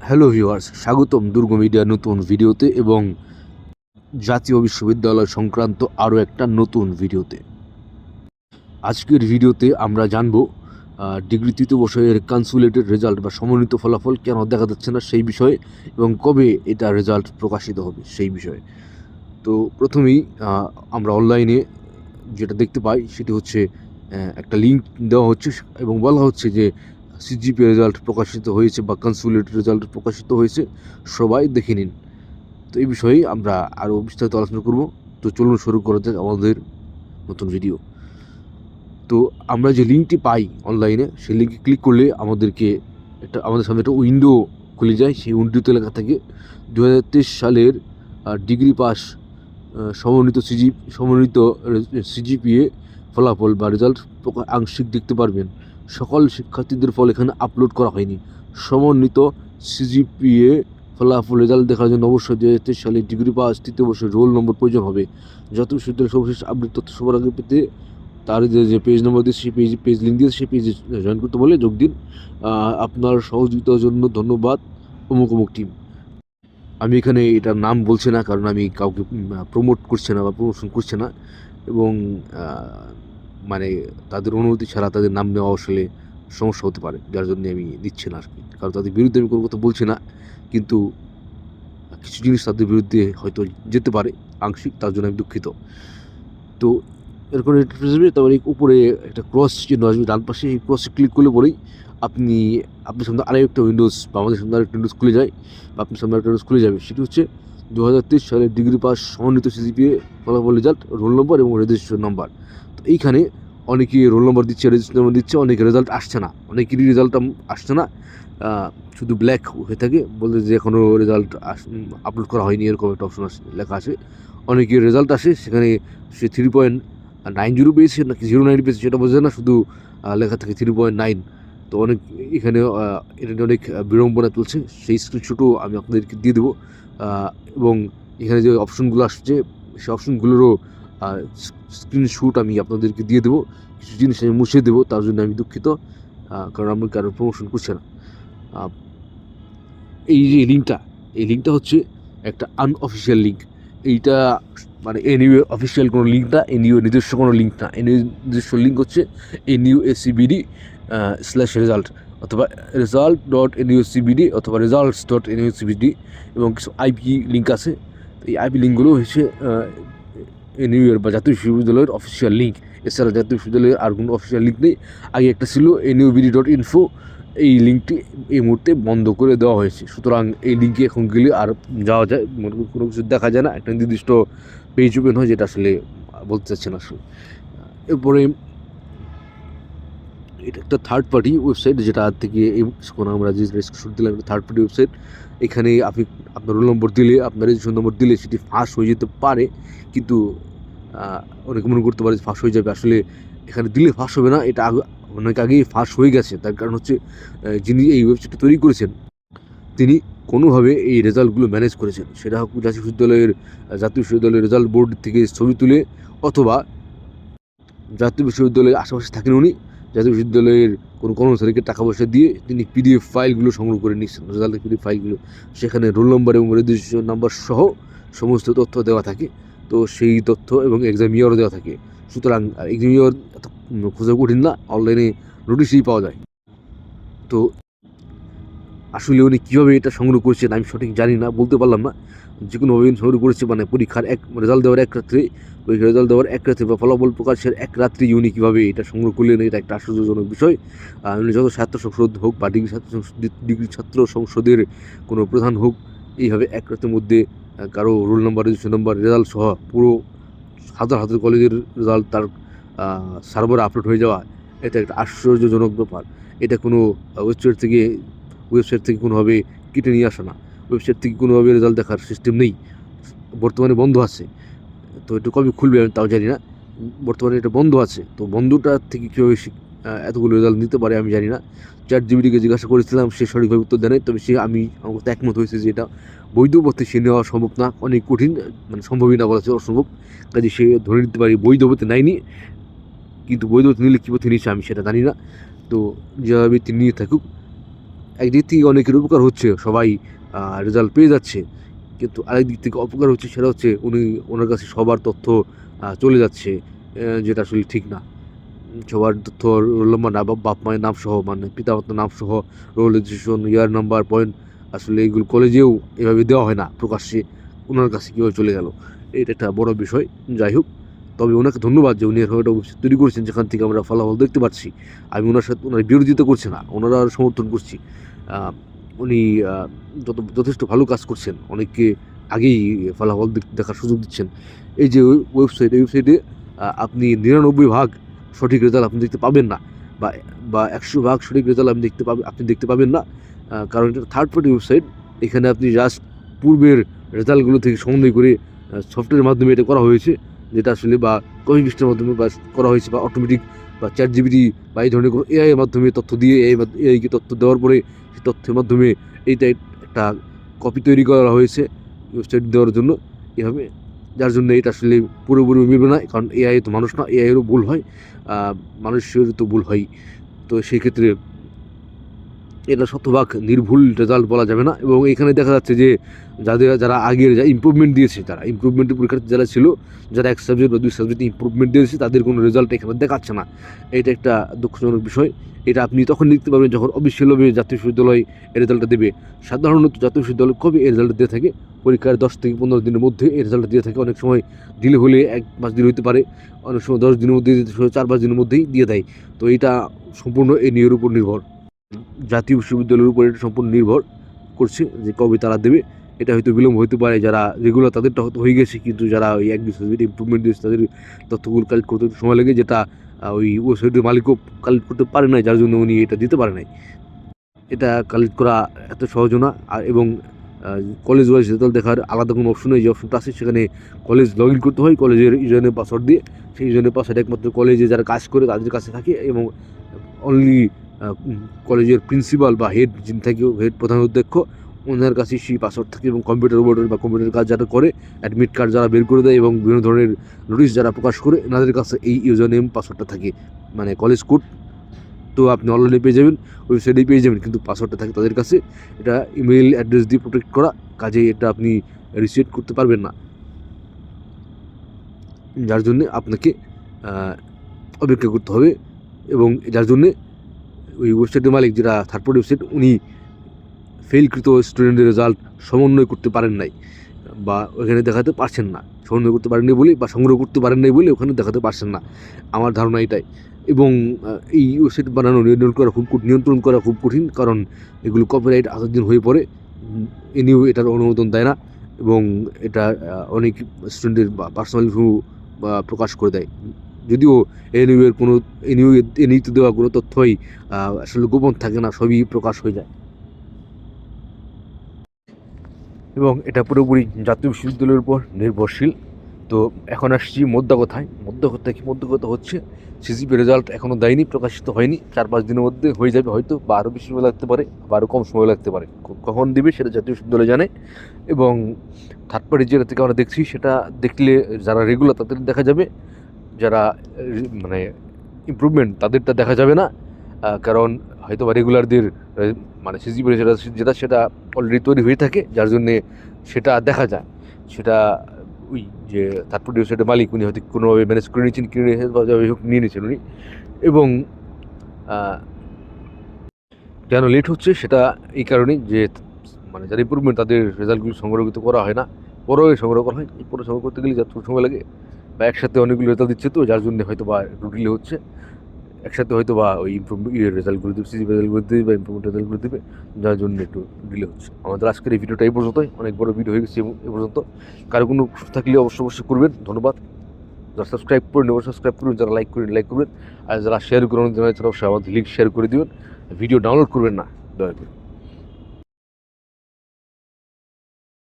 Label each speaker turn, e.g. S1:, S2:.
S1: Hello viewers, স্বাগতম দুর্গ মিডিয়ার নতুন ভিডিওতে এবং জাতীয় বিশ্ববিদ্যালয় সংক্রান্ত আরও একটা নতুন ভিডিওতে। আজকের ভিডিওতে আমরা জানব ডিগ্রি তৃতীয় বর্ষের কনসোলিডেটেড রেজাল্ট বা সমন্বিত ফলাফল কেন দেখা যাচ্ছে না সেই বিষয়ে এবং কবে এটা রেজাল্ট প্রকাশিত হবে সেই বিষয়ে। তো প্রথমেই আমরা অনলাইনে যেটা দেখতে পাই সেটি হচ্ছে একটা লিঙ্ক দেওয়া হচ্ছে এবং বলা হচ্ছে যে সিজিপি রেজাল্ট প্রকাশিত হয়েছে বা কনসোলিডেটেড রেজাল্ট প্রকাশিত হয়েছে, সবাই দেখে নিন। তো এই বিষয়ে আমরা আরও বিস্তারিত আলোচনা করব। তো চলুন শুরু করা যাক আমাদের নতুন ভিডিও। তো আমরা যে লিঙ্কটি পাই অনলাইনে, সেই লিঙ্কে ক্লিক করলে আমাদের সামনে একটা উইন্ডো খুলে যায়। সেই উইন্ডোতে লেখা থাকে 2023 সালের ডিগ্রি পাস সমন্বিত সিজিপিএ ফলাফল বা রেজাল্ট আংশিক দেখতে পারবেন। সকল শিক্ষার্থীদের ফল এখানে আপলোড করা হয়নি। সমন্বিত সিজিপিএ ফলাফল রেজাল্ট দেখার জন্য অবশ্যই 2023 সালে ডিগ্রি পাস তৃতীয় বর্ষের রোল নম্বর প্রয়োজন হবে। জাতীয় বিশ্ববিদ্যালয়ের সর্বশেষ আপডেট তথ্য সবার আগে পেতে তার যে পেজ নম্বর দিয়েছে সেই পেজ লিঙ্ক দিয়েছে, সেই পেজে জয়েন করতে বলে যোগ দিন। আপনার সহযোগিতার জন্য ধন্যবাদ অমুক টিম। আমি এখানে এটার নাম বলছি না, কারণ আমি কাউকে প্রমোট করছি না বা প্রমোশন করছি না, এবং মানে তাদের অনুমতি ছাড়া তাদের নাম নেওয়া আসলে সমস্যা হতে পারে, যার জন্য আমি দিচ্ছি না আর কি। কারণ তাদের বিরুদ্ধে আমি কোনো কথা বলছি না, কিন্তু কিছু জিনিস তাদের বিরুদ্ধে হয়তো যেতে পারে আংশিক, তার জন্য আমি দুঃখিত। তো এরকম তারপরে উপরে একটা ক্রস চিহ্ন আসবে ডান পাশে, এই ক্রসে ক্লিক করলে পরেই আপনার সামনে আরও একটা উইন্ডোজ বা আমাদের সামনে আরেকটা উইন্ডোজ খুলে যায়, বা আপনার সামনে একটা উইন্ডোজ খুলে যাবে। সেটি হচ্ছে 2023 সালের ডিগ্রি পাস সমন্বিত সিজিপিএ ফলাফল রেজাল্ট, রোল নম্বর এবং রেজিস্ট্রেশন নাম্বার। তো এইখানে অনেকে রোল নম্বর দিচ্ছে, রেজিস্ট্রেশন নাম্বার দিচ্ছে, অনেকে রেজাল্ট আসছে না, অনেকেরই রেজাল্ট আসছে না, শুধু ব্ল্যাক হয়ে থাকে, বলতে যে এখনও রেজাল্ট আপলোড করা হয়নি এরকম একটা অপশন লেখা আছে। অনেকের রেজাল্ট আসে, সেখানে সে 3.90 পেয়েছে নাকি 0.9 পেয়েছে সেটা বোঝে না, শুধু লেখা থাকে 3.9। তো এখানে এটা নিয়ে অনেক বিড়ম্বনা চলছে, সেই স্ক্রিনশটও আমি আপনাদেরকে দিয়ে দেবো। এবং এখানে যে অপশনগুলো আসছে সেই অপশনগুলোরও স্ক্রিনশট আমি আপনাদেরকে দিয়ে দেবো। কিছু জিনিস আমি মুছে দেবো, তার জন্য আমি দুঃখিত, কারণ আমি কারোর প্রমোশন করছি না। এই লিঙ্কটা হচ্ছে একটা আনঅফিসিয়াল লিঙ্ক। এইটা মানে এনইউ অফিসিয়াল কোনো লিঙ্ক না, এনইউ নিজস্ব কোনো লিঙ্ক না। এনইউ নিজস্ব লিঙ্ক হচ্ছে NUACBD/রেজাল্ট অথবা result.NUACBD অথবা results.NUACBD, এবং কিছু আইপি লিঙ্ক আছে। এই আইপি লিঙ্কগুলো হচ্ছে এনইউ বা জাতীয় বিশ্ববিদ্যালয়ের অফিসিয়াল লিঙ্ক। এছাড়া জাতীয় বিশ্ববিদ্যালয়ের আর কোনো অফিসিয়াল লিঙ্ক নেই। আগে একটা ছিল NUBD.info, এই লিঙ্কটি এই মুহূর্তে বন্ধ করে দেওয়া হয়েছে। সুতরাং এই লিঙ্কে এখন গেলে আর যাওয়া যায়, কোনো কিছু দেখা যায় না, একটা নির্দিষ্ট পেজ ওপেন হয়, যেটা আসলে বলতে চাচ্ছে না আসলে। এরপরে এটা একটা থার্ড পার্টি ওয়েবসাইট, যেটা থেকে আমরা যে স্ক্রিনশট দিলাম একটা থার্ড পার্টি ওয়েবসাইট। এখানে আপনি আপনার রোল নম্বর দিলে, আপনার রেজিস্ট্রেশন নম্বর দিলে সেটি ফাঁস হয়ে যেতে পারে, কিন্তু অনেকে মনে করতে পারে ফাঁস হয়ে যাবে। আসলে এখানে দিলে ফাঁস হবে না, এটা অনেক আগেই ফাঁস হয়ে গেছে। তার কারণ হচ্ছে যিনি এই ওয়েবসাইটটা তৈরি করেছেন তিনি কোনোভাবে এই রেজাল্টগুলো ম্যানেজ করেছেন। সেটা হোক জাতীয় বিশ্ববিদ্যালয়ের রেজাল্ট বোর্ড থেকে ছবি তুলে, অথবা জাতীয় বিশ্ববিদ্যালয়ের আশেপাশে থাকেন উনি, জাতীয় বিশ্ববিদ্যালয়ের কোনো কর্মচারীকে টাকা পয়সা দিয়ে তিনি PDF ফাইলগুলো সংগ্রহ করে নিচ্ছেন, রেজাল্টের PDF ফাইলগুলো। সেখানে রোল নম্বর এবং রেজিস্ট্রেশন নাম্বার সহ সমস্ত তথ্য দেওয়া থাকে। তো সেই তথ্য এবং এক্সাম ইয়ারও দেওয়া থাকে। সুতরাং এক্সাম ইয়ার এত খোঁজা কঠিন না, অনলাইনে নোটিশেই পাওয়া যায়। তো আসলে উনি কীভাবে এটা সংগ্রহ করেছেন আমি সঠিক জানি না, বলতে পারলাম না। যে কোনোভাবে সংগ্রহ করেছে, মানে পরীক্ষার রেজাল্ট দেওয়ার এক রাত্রে বা ফলাফল প্রকাশের এক রাত্রি উনি কীভাবে এটা সংগ্রহ করলেন, এটা একটা আশ্চর্যজনক বিষয়। উনি যত ছাত্র সংসদ হোক বা ডিগ্রি ছাত্র সংসদের কোনো প্রধান হোক, এইভাবে এক রাতের মধ্যে কারো roll number, registration number, result সহ পুরো হাজার কলেজের রেজাল্ট তার সার্ভারে আপলোড হয়ে যাওয়া, এটা একটা আশ্চর্যজনক ব্যাপার। এটা কোনো ওয়েবসাইট থেকে কোনোভাবে কেটে নিয়ে আসা না, ওয়েবসাইট থেকে কোনোভাবে রেজাল্ট দেখার সিস্টেম নেই, বর্তমানে বন্ধ আছে। তো এটা কবে খুলবে আমি তাও জানি না, বর্তমানে এটা বন্ধ আছে। তো বন্ধটা থেকে কীভাবে এতগুলো রেজাল্ট নিতে পারে আমি জানি না। ChatGPT-কে জিজ্ঞাসা করেছিলাম, সে সঠিকভাবে উত্তর দেয় নাই। তবে আমার কথা একমত হয়েছে যে এটা বৈধ পথে সে নেওয়া সম্ভব না, অনেক কঠিন, মানে সম্ভবই না বলা অসম্ভব। কাজে সে ধরে নিতে পারি বৈধ পথে নেয়নি, কিন্তু বৈধ পথে নিলে কী পথে নিয়েছে আমি সেটা জানি না। তো যেভাবে তিনি নিয়ে থাকুক, একদিক থেকে অনেকের উপকার হচ্ছে, সবাই রেজাল্ট পেয়ে যাচ্ছে, কিন্তু আরেক দিক থেকে অপকার হচ্ছে, সেটা হচ্ছে ওনার কাছে সবার তথ্য চলে যাচ্ছে, যেটা আসলে ঠিক না। সবার তথ্য রোল নাম্বার না, বাপ মায়ের নাম সহ, মানে পিতামাতার নাম সহ, রোল রেজিস্ট্রেশন, ইয়ার নাম্বার, পয়েন্ট, আসলে এগুলো কলেজেও এভাবে দেওয়া হয় না প্রকাশ্যে। ওনার কাছে কীভাবে চলে গেল, এটা একটা বড় বিষয়। যাই হোক, তবে ওনাকে ধন্যবাদ যে উনি এরকম একটা ওয়েবসাইট তৈরি করেছেন যেখান থেকে আমরা ফলাফল দেখতে পাচ্ছি। আমি ওনার বিরোধিতা করছি না, ওনারা সমর্থন করছি। উনি যথেষ্ট ভালো কাজ করছেন, অনেককে আগেই ফলাফল দেখার সুযোগ দিচ্ছেন। এই যে ওয়েবসাইটে আপনি 99% সঠিক রেজাল্ট আপনি দেখতে পাবেন না, বা 100% সঠিক রেজাল্ট আপনি দেখতে পাবেন না, কারণ এটা থার্ড পার্টি ওয়েবসাইট। এখানে আপনি জাস্ট পূর্বের রেজাল্টগুলো থেকে সমন্বয় করে সফটওয়্যারের মাধ্যমে এটা করা হয়েছে, যেটা আসলে বা কপি পেস্টের মাধ্যমে বা করা হয়েছে, বা অটোমেটিক বা ChatGPT বা এই ধরনের কোনো এআই এর মাধ্যমে তথ্য দিয়ে এআইকে তথ্য দেওয়ার পরে সেই তথ্যের মাধ্যমে এইটা একটা কপি তৈরি করা হয়েছে ওয়েবসাইট দেওয়ার জন্য এভাবে, যার জন্য এটা আসলে পুরোপুরি মিলবে না, কারণ এআই তো মানুষ না, এআইয়েরও ভুল হয়, মানুষের তো ভুল হয়। তো সেই ক্ষেত্রে এটা শতভাগ নির্ভুল রেজাল্ট বলা যাবে না। এবং এখানে দেখা যাচ্ছে যে যারা আগের ইমপ্রুভমেন্ট দিয়েছে, তারা ইমপ্রুভমেন্টের পরীক্ষার্থী যারা ছিল, যারা 1 সাবজেক্ট বা 2 সাবজেক্টে ইমপ্রুভমেন্ট দিয়েছে, তাদের কোনো রেজাল্ট এখানে দেখাচ্ছে না। এটা একটা দুঃখজনক বিষয়। এটা আপনি তখন দেখতে পাবেন যখন অফিসিয়ালভাবে জাতীয় বিশ্ববিদ্যালয় এই রেজাল্টটা দেবে। সাধারণত জাতীয় বিশ্ববিদ্যালয় কবে এই রেজাল্ট দিয়ে থাকে? পরীক্ষার 10 থেকে 15 দিনের মধ্যে এই রেজাল্ট দিয়ে থাকে। অনেক সময় ডিলে হলে 1 মাস দেরি হতে পারে, অনেক সময় 10 দিনের মধ্যে, 4-5 দিনের মধ্যেই দিয়ে দেয়। তো এটা সম্পূর্ণ এই নিয়োগের উপর নির্ভর, জাতীয় বিশ্ববিদ্যালয়ের উপর এটা সম্পূর্ণ নির্ভর করছে যে কবে তারা দেবে। এটা হয়তো বিলম্ব হতে পারে, যারা রেগুলার তাদেরটা হয়তো হয়ে গেছে, কিন্তু যারা ওই 1-2 সাবজেক্ট ইমপ্রুভমেন্ট দিয়েছে তাদের তথ্যগুলো কালেক্ট করতে সময় লাগে, যেটা ওই ওয়েবসাইটের মালিকও কালেক্ট করতে পারে নাই, যার জন্য উনি এটা দিতে পারে নাই। এটা কালেক্ট করা এত সহজ না। এবং কলেজ ওয়াইজ রেজাল্ট দেখার আলাদা কোনো অপশন নেই। যে অপশনটা আছে সেখানে কলেজ লগ ইন করতে হয় কলেজের ইউজারনেম পাসওয়ার্ড দিয়ে। সেই ইউজারনেম পাসওয়ার্ড একমাত্র কলেজে যারা কাজ করে তাদের কাছে থাকে, এবং অনলি কলেজের প্রিন্সিপাল বা হেড যিনি থাকে, হেড প্রধান অধ্যক্ষ, ওনার কাছে সেই পাসওয়ার্ড থাকে। এবং কম্পিউটার অপারেটর বা কম্পিউটার কাজ যারা করে, অ্যাডমিট কার্ড যারা বের করে দেয় এবং বিভিন্ন ধরনের নোটিশ যারা প্রকাশ করে, এনাদের কাছে এই ইউজার নেম পাসওয়ার্ডটা থাকে, মানে কলেজ কোড। তো আপনি অনলাইনে পেয়ে যাবেন, ওয়েবসাইটেই পেয়ে যাবেন, কিন্তু পাসওয়ার্ডটা থাকে তাদের কাছে। এটা ইমেল অ্যাড্রেস দিয়ে প্রোটেক্ট করা, কাজে এটা আপনি রিসেট করতে পারবেন না, যার জন্যে আপনাকে অপেক্ষা করতে হবে। এবং যার জন্যে ওই ওয়েবসাইটের মালিক, যেটা থার্ড পার্টি ওয়েবসাইট, উনি ফেলকৃত স্টুডেন্টের রেজাল্ট সমন্বয় করতে পারেন নাই, বা ওখানে দেখাতে পারছেন না, সমন্বয় করতে পারেননি বলে বা সংগ্রহ করতে পারেন নাই বলে ওখানে দেখাতে পারছেন না, আমার ধারণা এটাই। এবং এই ওয়েবসাইট বানানো নিয়ন্ত্রণ করা খুব কঠিন, কারণ এগুলো কপিরাইট আসার হয়ে পড়ে। এনিউ এটার অনুমোদন দেয় না, এবং এটা অনেক স্টুডেন্টের পার্সোনাল ইনফো প্রকাশ করে দেয়, যদিও এনিউতে দেওয়া কোনো তথ্যই আসলে গোপন থাকে না, সবই প্রকাশ হয়ে যায়। এবং এটা পুরোপুরি জাতীয় বিশ্ববিদ্যালয়ের উপর নির্ভরশীল। তো এখন আসছি মোদ্দা কথায়। মোদ্দা কথা হচ্ছে, সিজিপি রেজাল্ট এখনও দেয়নি, প্রকাশিত হয়নি। 4-5 দিনের মধ্যে হয়ে যাবে হয়তো, বা আরও বেশি সময় লাগতে পারে, বা আরও কম সময় লাগতে পারে। কখন দেবে সেটা জাতীয় বিশ্ববিদ্যালয় জানে। এবং থার্ড পার্টি যেটা থেকে আমরা দেখছি, সেটা দেখলে যারা রেগুলার তাদের দেখা যাবে, যারা মানে ইমপ্রুভমেন্ট তাদেরটা দেখা যাবে না, কারণ হয়তো বা রেগুলারদের মানে সিজিপি সেটা অলরেডি তৈরি হয়ে থাকে, যার জন্যে সেটা দেখা যায়। সেটা ওই যে থার্ড পার্টি ওয়েবসাইটের মালিক, উনি হয়তো কোনোভাবে ম্যানেজ করে নিয়েছেন, নিয়ে নিয়েছেন উনি। এবং কেন লেট হচ্ছে সেটা এই কারণেই যে, মানে যারা ইমপ্রুভমেন্ট তাদের রেজাল্টগুলো সংগ্রহিত করা হয় না, পরে সংগ্রহ করা হয়। এই পরে সংগ্রহ করতে গেলে যত সময় লাগে, বা একসাথে অনেকগুলো রেজাল্ট দিচ্ছে, তো যার জন্য হয়তো বা একটু ডিলে হচ্ছে। একসাথে হয়তো বা ওই রেজাল্টগুলো দেবে, সিজিপি রেজাল্টগুলো দেবে, বা ইমপ্রুভমেন্ট রেজাল্টগুলো দেবে, যার জন্য একটু ডিলে হচ্ছে। আমাদের আজকের এই ভিডিওটা এই পর্যন্তই, অনেক বড় ভিডিও হয়ে গেছে এ পর্যন্ত। কারো কোনো প্রশ্ন থাকলে অবশ্যই করবেন। ধন্যবাদ। যারা সাবস্ক্রাইব করেন সাবস্ক্রাইব করবেন, যারা লাইক করবেন, আর যারা শেয়ার করেন, যারা অবশ্যই আমাদের লিঙ্ক শেয়ার করে দেবেন। ভিডিও ডাউনলোড করবেন না দয়া করে।